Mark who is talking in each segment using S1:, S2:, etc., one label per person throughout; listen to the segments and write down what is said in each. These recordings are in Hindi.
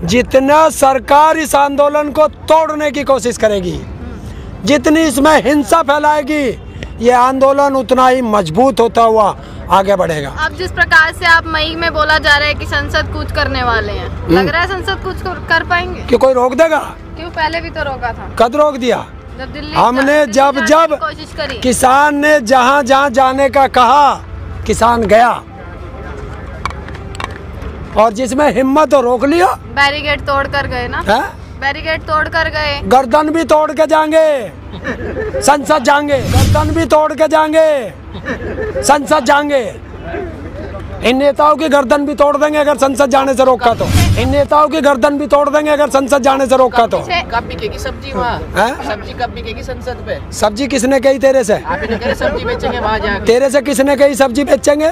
S1: जितना सरकार इस आंदोलन को तोड़ने की कोशिश करेगी, जितनी इसमें हिंसा फैलाएगी, ये आंदोलन उतना ही मजबूत होता हुआ आगे बढ़ेगा।
S2: अब जिस प्रकार से आप मई में बोला जा रहा है कि संसद कूच करने वाले हैं, लग रहा है संसद कूच कर पाएंगे?
S1: कि कोई रोक देगा?
S2: क्यों, पहले भी तो रोका था।
S1: कद रोक दिया?
S2: जब दिल्ली
S1: हमने जब
S2: कोशिश करी,
S1: किसान ने जहाँ जहाँ जाने का कहा, किसान गया, और जिसमें हिम्मत हो रोक लिया।
S2: बैरिकेड तोड़ कर गए ना? बैरिकेड तोड़ कर गए।
S1: गर्दन भी तोड़ के जाएंगे, संसद जाएंगे। गर्दन भी तोड़ के जाएंगे, संसद जाएंगे। इन नेताओं की गर्दन भी तोड़ देंगे अगर संसद जाने से रोका तो। इन नेताओं की गर्दन भी तोड़ देंगे अगर संसद जाने से रोका तो।
S3: कब बिकेगी सब्जी वहाँ? सब्जी कब बिकेगी संसद पे?
S1: सब्जी किसने कही तेरे से?
S3: सब्जी बेचेंगे वहाँ जाकर।
S1: तेरे से किसने कही सब्जी बेचेंगे?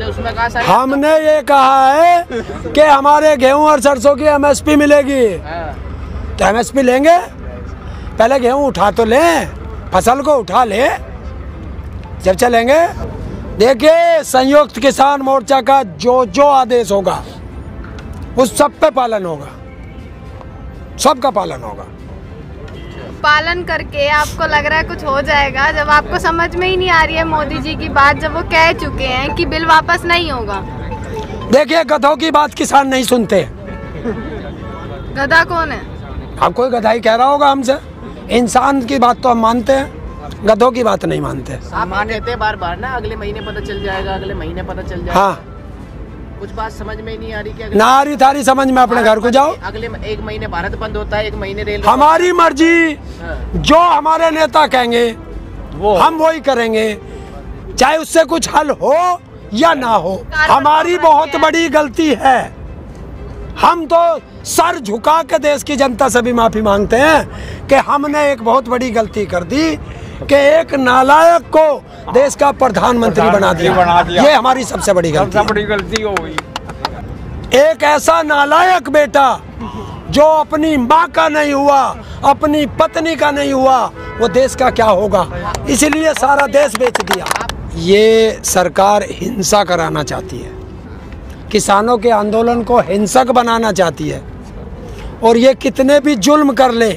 S3: उसमें कहा
S1: हमने ये कहा है कि हमारे गेहूं और सरसों की MSP मिलेगी। तो MSP लेंगे, पहले गेहूं उठा तो लें, फसल को उठा ले, जब चलेंगे। देखिए, संयुक्त किसान मोर्चा का जो आदेश होगा उस सब पे पालन होगा, सबका पालन होगा।
S2: पालन करके आपको लग रहा है कुछ हो जाएगा? जब आपको समझ में ही नहीं आ रही है मोदी जी की बात, जब वो कह चुके हैं कि बिल वापस नहीं होगा।
S1: देखिए, गधों की बात किसान नहीं सुनते।
S2: गधा कौन है?
S1: अब कोई गधाई कह रहा होगा हमसे। इंसान की बात तो हम मानते हैं, गधों की बात नहीं मानते।
S3: आप मान लेते हैं बार बार ना, अगले महीने पता चल जाएगा, अगले महीने पता चल जाएगा।
S1: हाँ,
S3: कुछ बात समझ में ही नहीं आ रही क्या?
S1: ना आ रही थारी समझ में, अपने घर को जाओ।
S3: अगले 1 महीने भारत बंद होता है, 1 महीने रेल।
S1: हमारी मर्जी, जो हमारे नेता कहेंगे हम वही करेंगे, चाहे उससे कुछ हल हो या ना हो। हमारी बहुत बड़ी गलती है, हम तो सर झुका के देश की जनता से भी माफी मांगते हैं कि हमने एक बहुत बड़ी गलती कर दी कि एक नालायक को देश का प्रधानमंत्री बना दिया। ये हमारी सबसे बड़ी गलती
S4: हो गई।
S1: एक ऐसा नालायक बेटा जो अपनी माँ का नहीं हुआ, अपनी पत्नी का नहीं हुआ, वो देश का क्या होगा? इसलिए सारा देश बेच दिया। ये सरकार हिंसा कराना चाहती है, किसानों के आंदोलन को हिंसक बनाना चाहती है, और ये कितने भी जुल्म कर ले,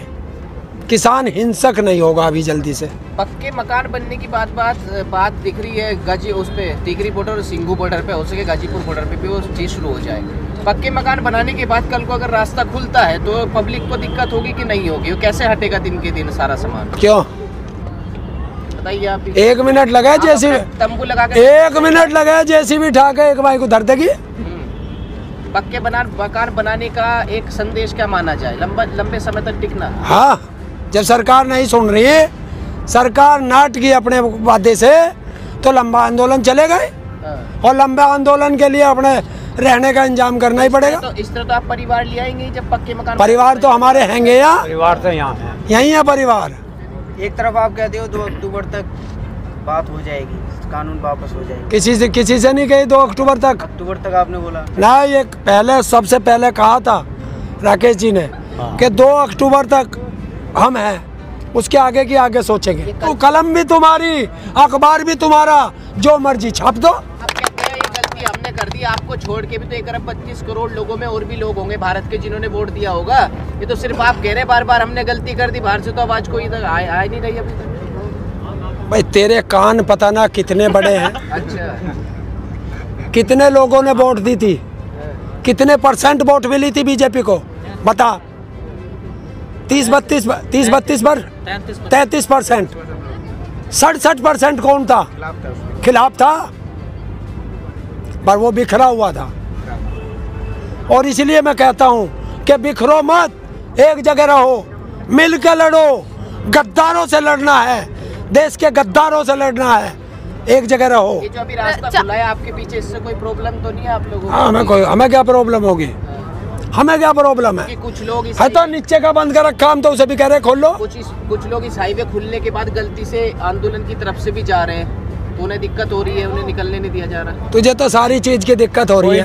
S1: किसान हिंसक नहीं होगा अभी जल्दी से।
S3: पक्के मकान बनने की बात दिख रही है। गाजी उस पे टिकरी बॉर्डर और सिंघू बॉर्डर पे, हो सके गाजीपुर बॉर्डर पे भी वो चीज शुरू हो जाए। पक्के मकान बनाने के बाद कल को अगर रास्ता खुलता है तो पब्लिक को दिक्कत होगी कि नहीं होगी? वो कैसे हटेगा दिन के दिन सारा सामान?
S1: क्यों
S3: बताइए आप।
S1: 1 मिनट लगा जेसीबी,
S3: तंबू लगा के
S1: 1 मिनट लगा जेसीबी उठा के एक भाई को धर देगी।
S3: पक्के मकान बनाने का एक संदेश क्या माना जाए? लंबे समय तक टिकना।
S1: हाँ, जब सरकार नहीं सुन रही है, सरकार नाट गई अपने वादे से, तो लंबा आंदोलन चलेगा ही। और लंबे आंदोलन के लिए अपने रहने का इंतजाम करना ही पड़ेगा।
S3: तो इस तरह तो आप परिवार ले आएंगे जब पक्के मकान?
S1: परिवार तो हमारे हैंगे यहाँ,
S4: परिवार तो यहाँ है,
S1: यही है परिवार।
S5: एक तरफ आप कहते हो 2 अक्टूबर तक बात हो जाएगी, कानून वापस हो जाएगा।
S1: किसी से नहीं कही 2 अक्टूबर तक।
S5: अक्टूबर तक आपने बोला
S1: ना, ये पहले सबसे पहले कहा था राकेश जी ने कि 2 अक्टूबर तक हम हैं, उसके आगे की आगे सोचेंगे। तो कलम भी तुम्हारी, अखबार भी तुम्हारा, जो मर्जी छाप दो।
S3: अब कहते हैं ये गलती हमने कर दी, आपको छोड़ के भी तो 1 अरब 25 करोड़ लोगों में और भी लोग होंगे भारत के जिन्होंने वोट दिया होगा। ये तो सिर्फ आप कह रहे बार बार हमने गलती कर दी, बाहर से तो आवाज कोई इधर आ नहीं रही अभी तक।
S1: भाई तेरे कान पता ना कितने बड़े हैं।
S3: अच्छा,
S1: कितने लोगों ने वोट दी थी, कितने % वोट मिली थी बीजेपी को, बता। 30-32 पर 33%। 67% कौन था? खिलाफ था, पर वो बिखरा हुआ था। और इसलिए मैं कहता हूँ कि बिखरो मत, एक जगह रहो, मिलकर लड़ो। गद्दारों से लड़ना है, देश के गद्दारों से लड़ना है, एक जगह रहो।
S3: ये जो अभी रास्ता खुला है आपके पीछे, इससे कोई प्रॉब्लम तो नहीं है आप लोगों को?
S1: हमें क्या प्रॉब्लम होगी? हमें क्या प्रॉब्लम है?
S3: कुछ लोग
S1: है तो नीचे का बंद कर रखा, हम तो उसे भी कह रहे खोल लो।
S3: कुछ लोग इस हाईवे खुलने के बाद गलती से आंदोलन की तरफ से भी जा रहे हैं, तो उन्हें दिक्कत हो रही है, उन्हें निकलने नहीं दिया जा रहा।
S1: तुझे तो सारी चीज की दिक्कत हो रही है।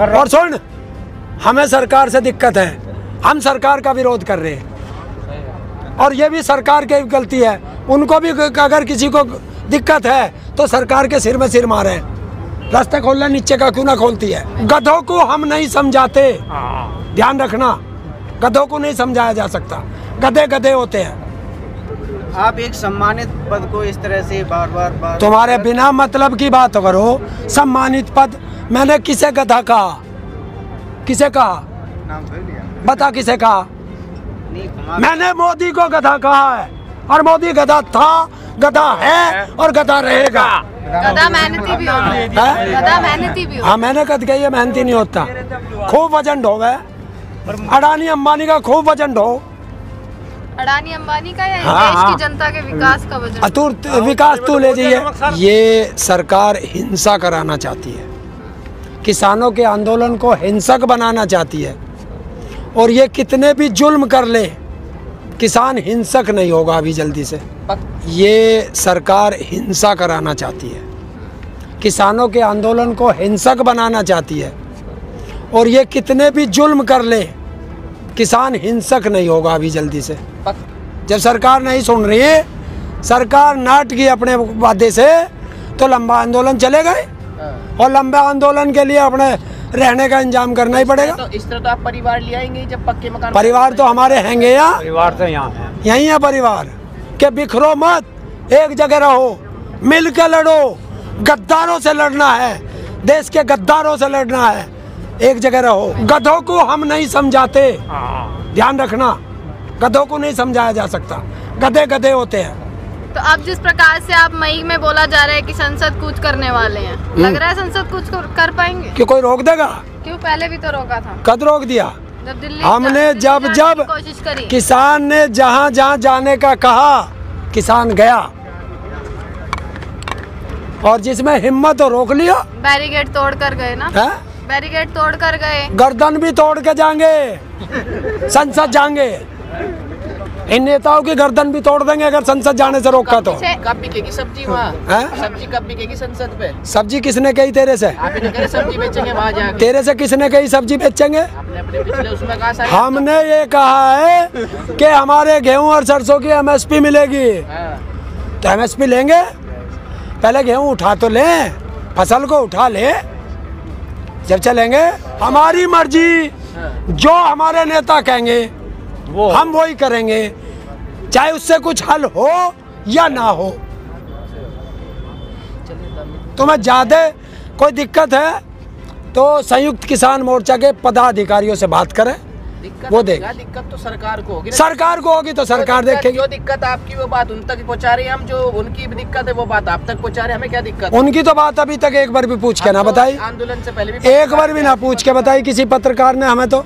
S1: और सुन, हमें सरकार से दिक्कत है, हम सरकार का विरोध कर रहे हैं, और ये भी सरकार की गलती है। उनको भी अगर किसी को दिक्कत है तो सरकार के सिर में सिर मारे। रास्ता खोलना नीचे का क्यों ना खोलती है? गधों को हम नहीं समझाते, ध्यान रखना, गधों को नहीं समझाया जा सकता, गधे गधे होते हैं।
S5: आप एक सम्मानित पद को इस तरह से बार बार
S1: तुम्हारे बिना मतलब की बात करो। सम्मानित पद, मैंने किसे गधा कहा? किसे कहा?
S5: नाम ले लिया।
S1: बता किसे कहा?
S5: नहीं घुमा।
S1: मैंने मोदी को गधा कहा है, और मोदी गधा था, गधा है और गधा रहेगा।
S2: गधा मेहनती भी होता है,
S1: हैं?
S2: गधा मेहनती भी होता
S1: हाँ, मैंने कद कही है मेहनती नहीं होता, खूब वजन ढोवे। अडानी अंबानी का खूब वजन ढो।
S2: है। अडानी अंबानी का या
S1: हाँ,
S2: देश
S1: हाँ।
S2: की जनता के विकास का वजन?
S1: अतुर विकास तू ले जाइए। ये सरकार हिंसा कराना चाहती है, किसानों के आंदोलन को हिंसक बनाना चाहती है, और ये कितने भी जुल्म कर ले, किसान हिंसक नहीं होगा अभी जल्दी से। ये सरकार हिंसा कराना चाहती है, किसानों के आंदोलन को हिंसक बनाना चाहती है, और ये कितने भी जुल्म कर ले, किसान हिंसक नहीं होगा अभी जल्दी से। जब सरकार नहीं सुन रही है, सरकार नाट गई अपने वादे से, तो लंबा आंदोलन चलेगा ही, और लंबे आंदोलन के लिए अपने रहने का इंतजाम करना ही पड़ेगा।
S3: तो इस तरह तो आप परिवार ले आएंगे जब पक्के मकान।
S1: परिवार तो हमारे हैंगे यहाँ,
S4: परिवार तो यहाँ है।
S1: यही है परिवार के। बिखरो मत, एक जगह रहो, मिल के लड़ो। गद्दारों से लड़ना है, देश के गद्दारों से लड़ना है, एक जगह रहो। गधों को हम नहीं समझाते, ध्यान रखना, गधों को नहीं समझाया जा सकता, गधे गधे होते हैं।
S2: तो अब जिस प्रकार से आप मई में बोला जा रहा है कि संसद कूच करने वाले हैं, लग रहा है संसद कूच कर पाएंगे?
S1: कि कोई रोक देगा?
S2: क्यों, पहले भी तो रोका था।
S1: कद रोक दिया?
S2: जब दिल्ली
S1: हमने जब
S2: जाने
S1: जब
S2: की कोशिश करी।
S1: किसान ने जहाँ जहाँ जाने का कहा, किसान गया, और जिसमें हिम्मत हो रोक लिया।
S2: बैरिकेड तोड़ कर गए ना?
S1: है?
S2: बैरिकेड तोड़ कर गए।
S1: गर्दन भी तोड़ के जाएंगे, संसद जाएंगे। इन नेताओं की गर्दन भी तोड़ देंगे अगर संसद जाने से रोका तो।
S3: कब बिकेगी सब्जी वहाँ?
S1: हैं?
S3: सब्जी कब बिकेगी संसद पे?
S1: सब्जी किसने कही तेरे से?
S3: आप ही तो कह रहे सब्जी बेचेंगे वहाँ जाके।
S1: तेरे से किसने कही सब्जी बेचेंगे?
S3: आपने अपने पिछले उसमें कहा सारे।
S1: हमने ये कहा है कि हमारे गेहूं और सरसों की एमएसपी मिलेगी।
S3: हाँ।
S1: तो एमएसपी लेंगे, पहले गेहूं उठा तो लें, फसल को उठा ले, जब चलेंगे। हमारी मर्जी, जो हमारे नेता कहेंगे हम वही करेंगे, चाहे उससे कुछ हल हो या ना हो। तुम्हें ज्यादा कोई दिक्कत है तो संयुक्त किसान मोर्चा के पदाधिकारियों से बात करें, वो देख।
S3: दिक्कत तो सरकार को होगी।
S1: सरकार को होगी तो सरकार देखेगी।
S3: जो दिक्कत आपकी वो बात उन तक पहुँचा रहे हैं हम, जो उनकी दिक्कत है वो बात आप तक पहुँचा रहे हैं। हमें क्या दिक्कत?
S1: उनकी तो बात अभी तक एक बार भी पूछ के ना बताई,
S3: आंदोलन से पहले भी
S1: एक बार भी ना पूछ के बताई किसी पत्रकार ने हमें तो।